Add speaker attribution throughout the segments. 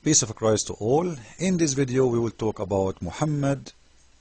Speaker 1: Peace of Christ to all. In this video we will talk about Muhammad,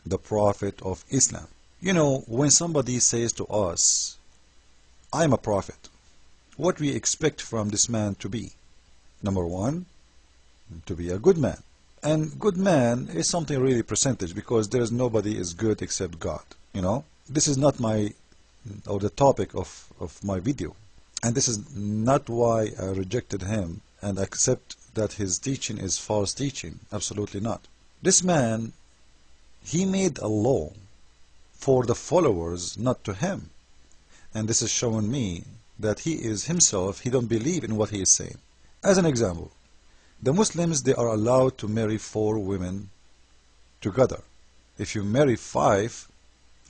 Speaker 1: the Prophet of Islam. You know, when somebody says to us, I'm a prophet, what we expect from this man to be? Number one, to be a good man. And good man is something really percentage, because there is nobody is good except God. You know, this is not the topic of my video. And this is not why I rejected him and accept that his teaching is false teaching. Absolutely not. This man, he made a law for the followers, not to him. And this is showing me that he is himself, he don't believe in what he is saying. As an example, the Muslims, they are allowed to marry 4 women together. If you marry 5,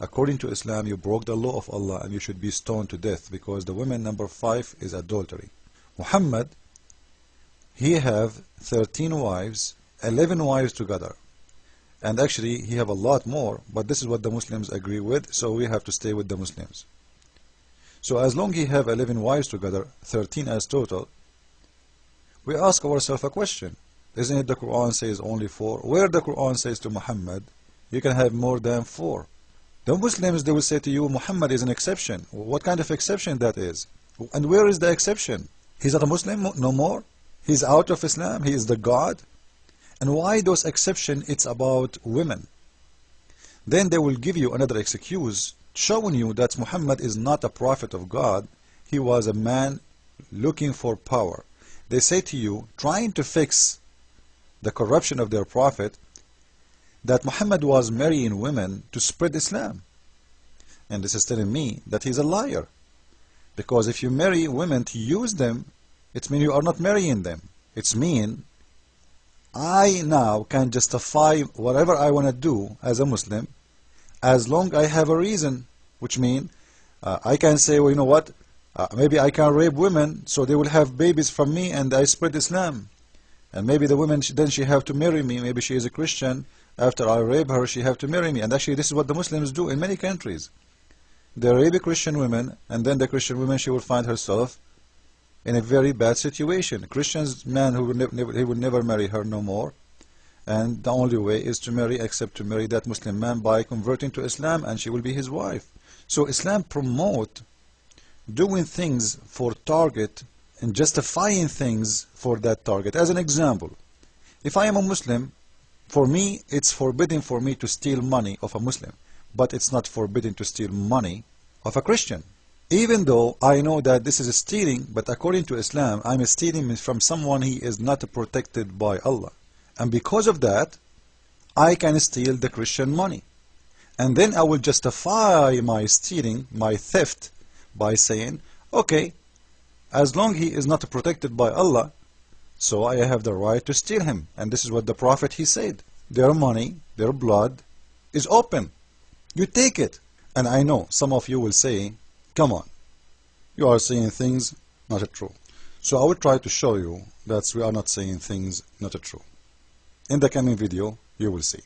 Speaker 1: according to Islam, you broke the law of Allah and you should be stoned to death, because the woman number 5 is adultery. Muhammad, he have 13 wives, 11 wives together. And actually, he have a lot more, but this is what the Muslims agree with, so we have to stay with the Muslims. So as long he have 11 wives together, 13 as total, we ask ourselves a question. Isn't it the Quran says only 4? Where the Quran says to Muhammad, you can have more than 4. The Muslims, they will say to you, Muhammad is an exception. What kind of exception that is? And where is the exception? He's not a Muslim no more? He's out of Islam? He is the God? And why those exceptions? It's about women. Then they will give you another excuse, showing you that Muhammad is not a prophet of God. He was a man looking for power. They say to you, trying to fix the corruption of their prophet, that Muhammad was marrying women to spread Islam. And this is telling me that he's a liar. Because if you marry women to use them, it means you are not marrying them. It's mean I now can justify whatever I want to do as a Muslim, as long I have a reason, which means I can say, well, you know what, maybe I can rape women so they will have babies from me and I spread Islam. And maybe the woman, then she have to marry me. Maybe she is a Christian. After I rape her, she have to marry me. And actually, this is what the Muslims do in many countries. They rape Christian women, and then the Christian woman, she will find herself in a very bad situation. A Christian man who he will never marry her no more. And the only way is to marry, except to marry that Muslim man by converting to Islam, and she will be his wife. So Islam promote doing things for target and justifying things for that target. As an example, if I am a Muslim, for me, it's forbidden for me to steal money of a Muslim, but it's not forbidden to steal money of a Christian. Even though I know that this is stealing, but according to Islam, I'm stealing from someone he is not protected by Allah. And because of that, I can steal the Christian money. And then I will justify my stealing, my theft, by saying, okay, as long he is not protected by Allah, so I have the right to steal him. And this is what the Prophet, he said. Their money, their blood is open. You take it. And I know some of you will say, come on, you are saying things not true. So I will try to show you that we are not saying things not true. In the coming video, you will see.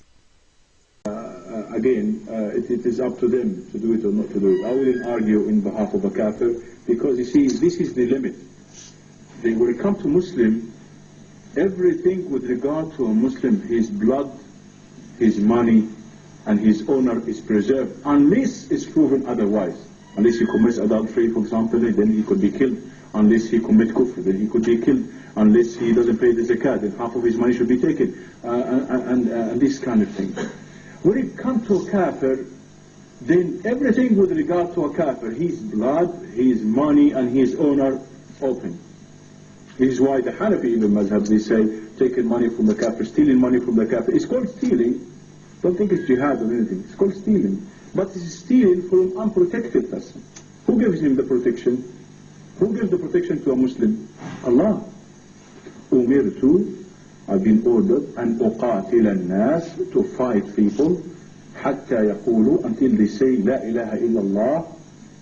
Speaker 2: Again, it is up to them to do it or not to do it. I wouldn't argue in behalf of a kafir, because you see, this is the limit. When it comes to Muslim, everything with regard to a Muslim, his blood, his money, and his honor is preserved, unless it's proven otherwise. Unless he commits adultery, for example, then he could be killed. Unless he commits kufr, then he could be killed. Unless he doesn't pay the zakat, then half of his money should be taken. And this kind of thing. When it comes to a kafir, then everything with regard to a kafir, his blood, his money, and his honor, open. This is why the Hanafi in the Mazhab, they say, taking money from the kafir, stealing money from the kafir. It's called stealing. Don't think it's jihad or anything. It's called stealing. But it's stealing from an unprotected person. Who gives him the protection? Who gives the protection to a Muslim? Allah. Umirtu, I've been ordered, and uqatil al-nas, to fight people, حتى يقولوا, until they say, لا إله إلا الله,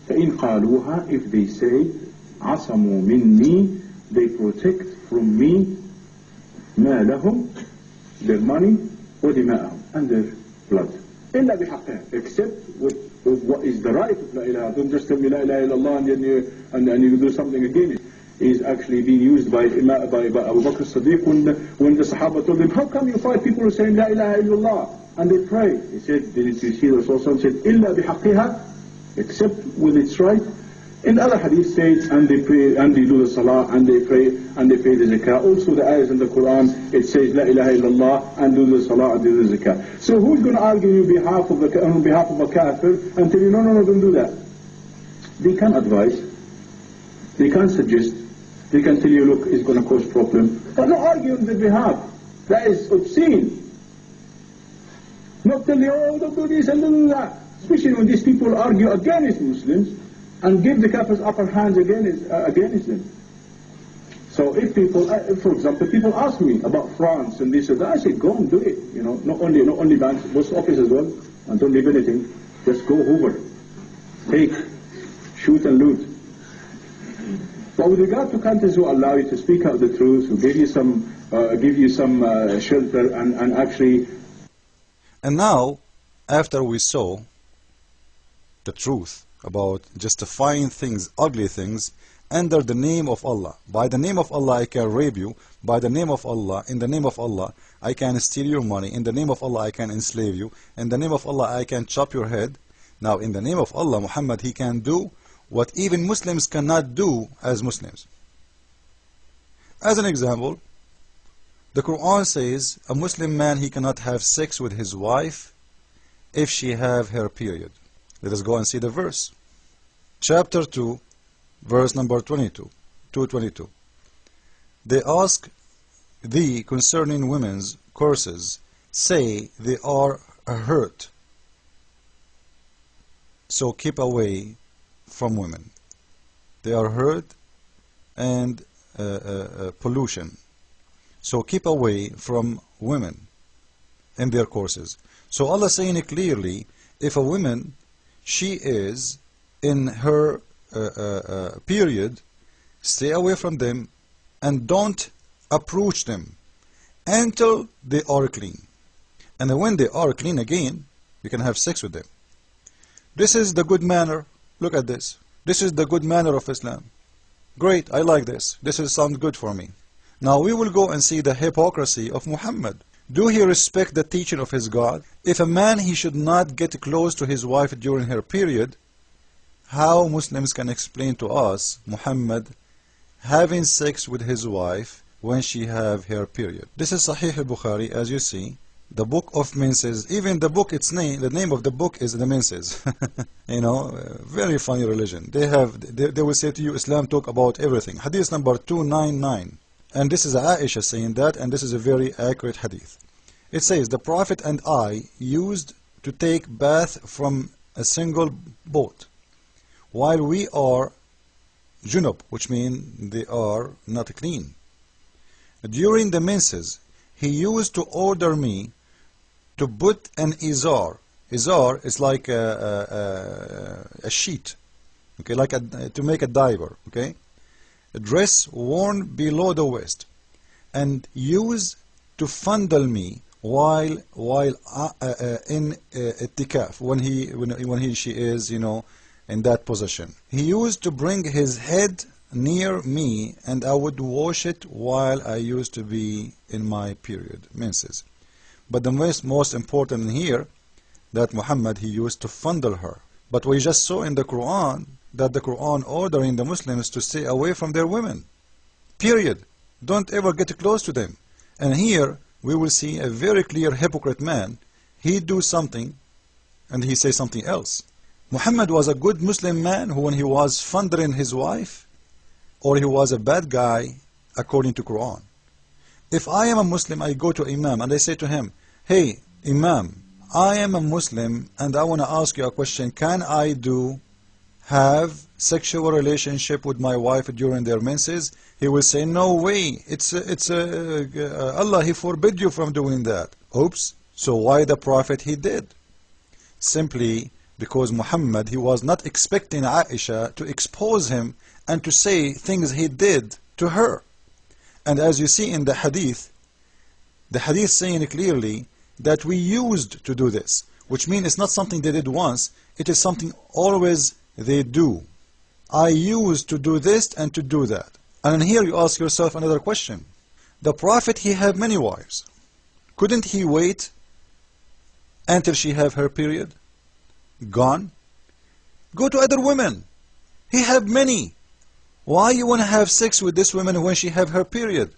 Speaker 2: فإن قالوها, if they say, عصموا مني, they protect from me, ما لهم, their money, ودماءهم, and their blood. إلا بحقها, except with what is the right of La ilaha. Don't just tell me La ilaha illallah and then you do something against it. is actually being used by Abu Bakr as-Siddiq when the Sahaba told him, how come you fight people who say La ilaha illallah and they pray? He said, didn't you see the Rasul said, Illa bihaqqiha, except with its right. In other hadith states, and they pray, and they do the salah, and they pray, and they pay the zakah. Also the ayahs in the Quran, it says, La ilaha illallah, and do the salah, and do the zakah. So who's going to argue on behalf of a kafir and tell you, no, no, no, don't do that? They can advise, they can suggest, they can tell you, look, it's going to cause problem, but not argue on their behalf. That is obscene. Not tell you, oh, don't do this and don't do that. Especially when these people argue against Muslims and give the kafirs upper hands against them. So if people, for example, people ask me about France and this and that, I say, go and do it. You know, not only banks, post office as well, and don't leave anything. Just go hoover, take, shoot and loot. But with regard to countries who allow you to speak out the truth, who give you some shelter and actually.
Speaker 1: And now, after we saw the truth about justifying things, ugly things, under the name of Allah. By the name of Allah I can rape you. By the name of Allah, in the name of Allah, I can steal your money. In the name of Allah I can enslave you. In the name of Allah I can chop your head. Now in the name of Allah, Muhammad, he can do what even Muslims cannot do as Muslims. As an example, the Quran says a Muslim man, he cannot have sex with his wife if she have her period. Let us go and see the verse. Chapter 2, verse number 222. They ask thee concerning women's courses, say they are hurt. So keep away from women. They are hurt and pollution. So keep away from women in their courses. So Allah saying it clearly, if a woman, she is in her period, stay away from them and don't approach them until they are clean. And then when they are clean again, you can have sex with them. This is the good manner. Look at this. This is the good manner of Islam. Great, I like this. This sounds good for me. Now we will go and see the hypocrisy of Muhammad. Do he respect the teaching of his God? If a man, he should not get close to his wife during her period, how Muslims can explain to us Muhammad having sex with his wife when she have her period? This is Sahih al-Bukhari, as you see, the book of menses. Even the book, its name, the name of the book is the menses. You know, very funny religion. They will say to you, Islam talk about everything. Hadith number 299. And this is Aisha saying that, and this is a very accurate hadith. It says, the Prophet and I used to take bath from a single boat while we are junub, which means they are not clean. During the menses, he used to order me to put an izar. Izar is like a sheet, okay, like to make a diaper, okay, a dress worn below the waist, and used to fondle me while in itikaf, when she is, you know, in that position. He used to bring his head near me, and I would wash it while I used to be in my period, menses. But the most important here, that Muhammad, he used to fondle her. But we just saw in the Quran that the Quran ordering the Muslims to stay away from their women. Period. Don't ever get close to them. And here we will see a very clear hypocrite man. He do something and he say something else. Muhammad was a good Muslim man who, when he was fondling his wife, or he was a bad guy according to Quran. If I am a Muslim, I go to Imam and I say to him, hey Imam, I am a Muslim and I want to ask you a question. Can I have sexual relationship with my wife during their menses? He will say, no way, it's Allah, he forbid you from doing that. Oops. So why the Prophet he did? Simply because Muhammad, he was not expecting Aisha to expose him and to say things he did to her. And as you see in the hadith saying clearly that we used to do this, which means it's not something they did once, it is something always they do. I used to do this and to do that. And here you ask yourself another question. The Prophet, he had many wives. Couldn't he wait until she have her period? Gone? Go to other women. He had many. Why you want to have sex with this woman when she have her period?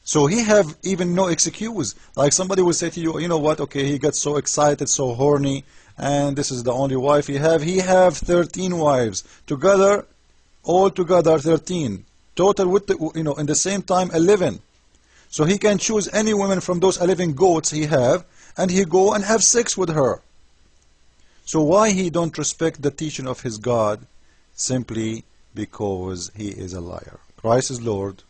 Speaker 1: So he have even no excuse. Like somebody will say to you, you know what, okay, he got so excited, so horny, and this is the only wife he have. He have 13 wives. Together, all together 13. Total with the, in the same time 11. So he can choose any woman from those 11 goats he have, and he go and have sex with her. So why he don't respect the teaching of his God? Simply because he is a liar. Christ is Lord.